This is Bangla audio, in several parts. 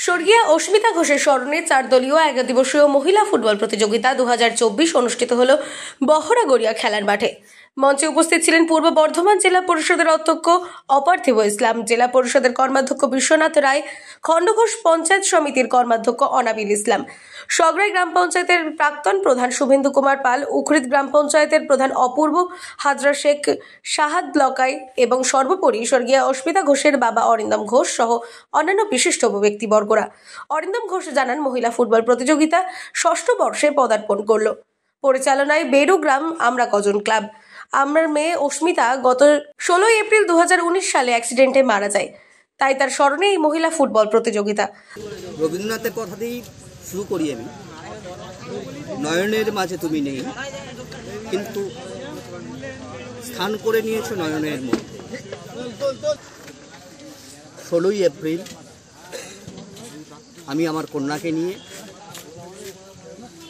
স্বর্গীয়া অস্মিতা ঘোষের স্মরণে 4 দলীয় একদিবসীয় মহিলা ফুটবল প্রতিযোগিতা 2024 অনুষ্ঠিত হলো বহরাগড়িয়া খেলার মাঠে। মঞ্চে উপস্থিত ছিলেন পূর্ব বর্ধমান জেলা পরিষদের অধ্যক্ষ অপার্থিব ইসলাম, জেলা পরিষদের কর্মাধ্যক্ষ বিশ্বনাথ রায়, খণ্ডঘোষ পঞ্চায়েত সমিতির কর্মাধ্যক্ষ অনাবিল ইসলাম, সগড়াই গ্রাম পঞ্চায়েতের প্রাক্তন প্রধান শুভেন্দু কুমার পাল, উখরিদ গ্রাম পঞ্চায়েতের প্রধান অপূর্ব হাজরা শেখ, সাহাদ লকাই এবং সর্বোপরি স্বর্গীয়া অস্মিতা ঘোষের বাবা অরিন্দম ঘোষ সহ অন্যান্য বিশিষ্ট ব্যক্তিবর্গরা। অরিন্দম ঘোষ জানান, মহিলা ফুটবল প্রতিযোগিতা 6ষ্ঠ বর্ষে পদার্পণ করল। পরিচালনায় বেরুগ্রাম আমরা কজন ক্লাব। আমার মেয়ে অস্মিতা গত 16 এপ্রিল 2019 সালে অ্যাক্সিডেন্টে মারা যায়, তাই তার স্মরণে এই মহিলা ফুটবল প্রতিযোগিতা। রবীন্দ্রনাথের কথা দিয়েই শুরু করি আমি। নয়নের মাঝে তুমি নেই, কিন্তু স্থান করে নিয়েছো নয়নের মধ্যে। 16 এপ্রিল আমি আমার কন্যাকে নিয়ে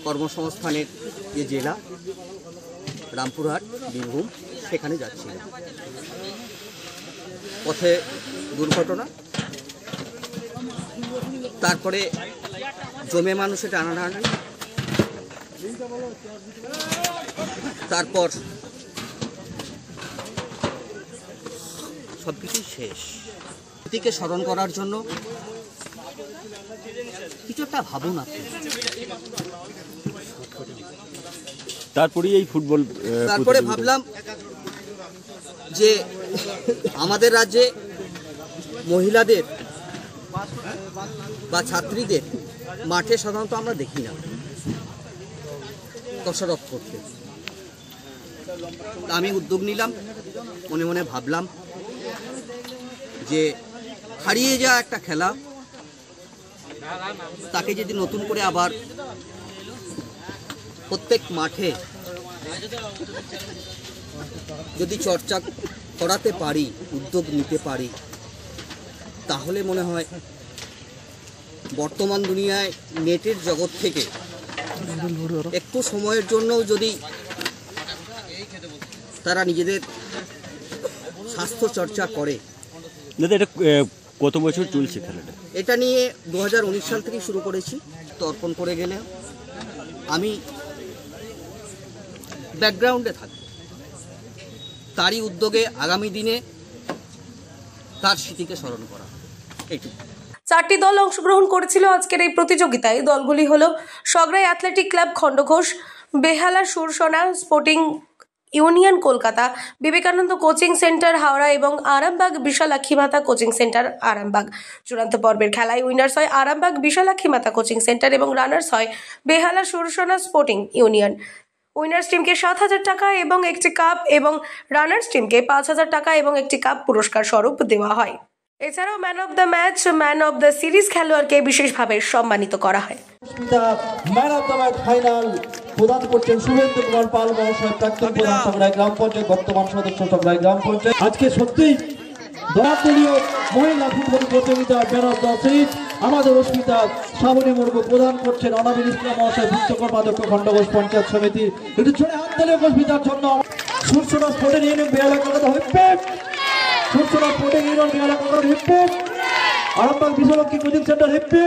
কর্মসংস্থানের যে জেলা রামপুরহাট বীরভূম সেখানে যাচ্ছিলাম। পথে দুর্ঘটনা, তারপরে জমে মানুষে টানাটানি, তারপর সব কিছুই শেষ। স্মৃতিকে স্মরণ করার জন্য কিছু একটা ভাবুন আপনি। তারপরে এই ফুটবল তারপরে ভাবলাম যে আমাদের রাজ্যে মহিলাদের বা ছাত্রীদের মাঠে সাধারণত আমরা দেখি না কসরত করতে। আমি উদ্যোগ নিলাম, মনে মনে ভাবলাম যে হারিয়ে যাওয়া একটা খেলা, তাকে যদি নতুন করে আবার প্রত্যেক মাঠে যদি চর্চা করাতে পারি, উদ্যোগ নিতে পারি, তাহলে মনে হয় বর্তমান দুনিয়ায় নেটের জগৎ থেকে একটু সময়ের জন্যও যদি তারা নিজেদের স্বাস্থ্য চর্চা করে। এটা কত বছর চলছে খেলাটা? এটা নিয়ে 2019 সাল থেকে শুরু করেছি। তো অর্পণ করে গেলে আমি ব্যাকগ্রাউন্ডে থাকি, তারই উদ্যোগে আগামী দিনে তার স্মৃতিকে স্মরণ করা। এইটুকু। 4টি দল অংশগ্রহণ করেছিল আজকের এই প্রতিযোগিতায়। দলগুলি হলো Sagrai athletic club Khandaghosh, Behala Sursona sporting union Kolkata, Vivekananda coaching centre Howrah এবং আরামবাগ বিশালাক্ষী মাতা কোচিং সেন্টার আরামবাগ। চূড়ান্ত পর্বের খেলায় উইনার্স হয় আরামবাগ বিশালাক্ষী মাতা কোচিং সেন্টার এবং রানার্স হয় বেহালা সুরসোনা স্পোর্টিং ইউনিয়ন। উইনার্স টিমকে 7,000 টাকা এবং একটি কাপ এবং রানার্স টিমকে 5,000 টাকা এবং একটি কাপ পুরস্কার স্বরূপ দেওয়া হয়। এছাড়াও man of the match, man of the series খেলোয়াড়কে বিশেষভাবে সম্মানিত করা হয়। Man of the match final প্রদান করছেন শুভেন্দু কুমার পাল মহাশয়, প্রাক্তন প্রধান সগড়াই গ্রাম পঞ্চায়েত, বর্তমান সদস্য সগড়াই গ্রাম পঞ্চায়েত। আজকে সত্যিই দলীয় মহিলা ফুটবল প্রতিযোগিতা ম্যান অব দ্য সিরিজ আমাদের অস্মিতা শ্রাবণী মুর্মু প্রদান করছেন অনাবিল ইসলাম মহাশয়, মুখ্য কর্মাধ্যক্ষ খণ্ডঘোষ পঞ্চায়েত সমিতি। একটু ছোটে হাত দিলে অস্মিতার জন্য। সুরসোনা sporting union Behala Kolkata হিপ্পে, Sursona sporting union Behala Kolkata হিপ্পে, আরামবাগ বিশালাক্ষী কোচিং সেন্টার হিপ্পে,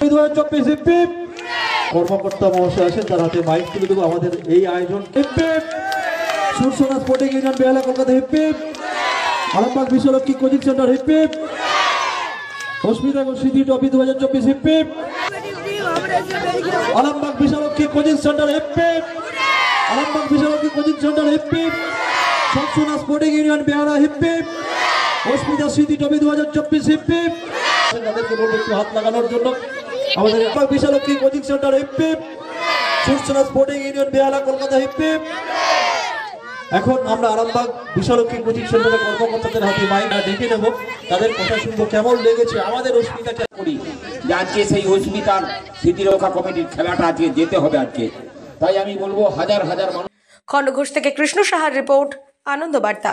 2024 হিপ্পে। কর্মকর্তা মহাশয় আছেন, তার হাতে মাইক তুলে দেবো। আমাদের এই আয়োজন হিপ্পে, সুরসোনা স্পোর্টিং ইউনিয়ন বেহালা কলকাতা হিপ্পে, আরামবাগ বিশালাক্ষী কোচিং সেন্টার হিপ্পে, অস্মিতা স্মৃতি ট্রফি 2024 হিপ্পে, আরামবাগ বিশালাক্ষী কোচিং সেন্টার হিপ্পে, আরামবাগ বিশালাক্ষী কোচিং সেন্টার হিপ্পে, সুরসোনা স্পোর্টিং ইউনিয়ন বেহালা হিপ্পে, অস্মিতা স্মৃতি ট্রফি 2024 হিপ্পে। তাদেরকে বলবো একটু হাত লাগানোর জন্য। আমাদের আরামবাগ বিশালাক্ষী কোচিং সেন্টার হিপ্পে, সুরসোনা স্পোর্টিং ইউনিয়ন বেহালা কলকাতা হিপ্পে। এখন আমরা আরামবাগ বিশালাক্ষী কোচিং সেন্টারের কর্মকর্তাদের হাতে মাইক ডেকে নেব, তাদের কথা শুনবো কেমন লেগেছে আমাদের অস্মিতাকে। করি যে আজকে সেই অস্মিতার স্মৃতিরক্ষা কমিটির খেলাটা আজকে যেতে হবে আজকে, তাই আমি বলবো হাজার হাজার মানুষ। খণ্ডঘোষ থেকে কৃষ্ণ সাহার রিপোর্ট, আনন্দ বার্তা।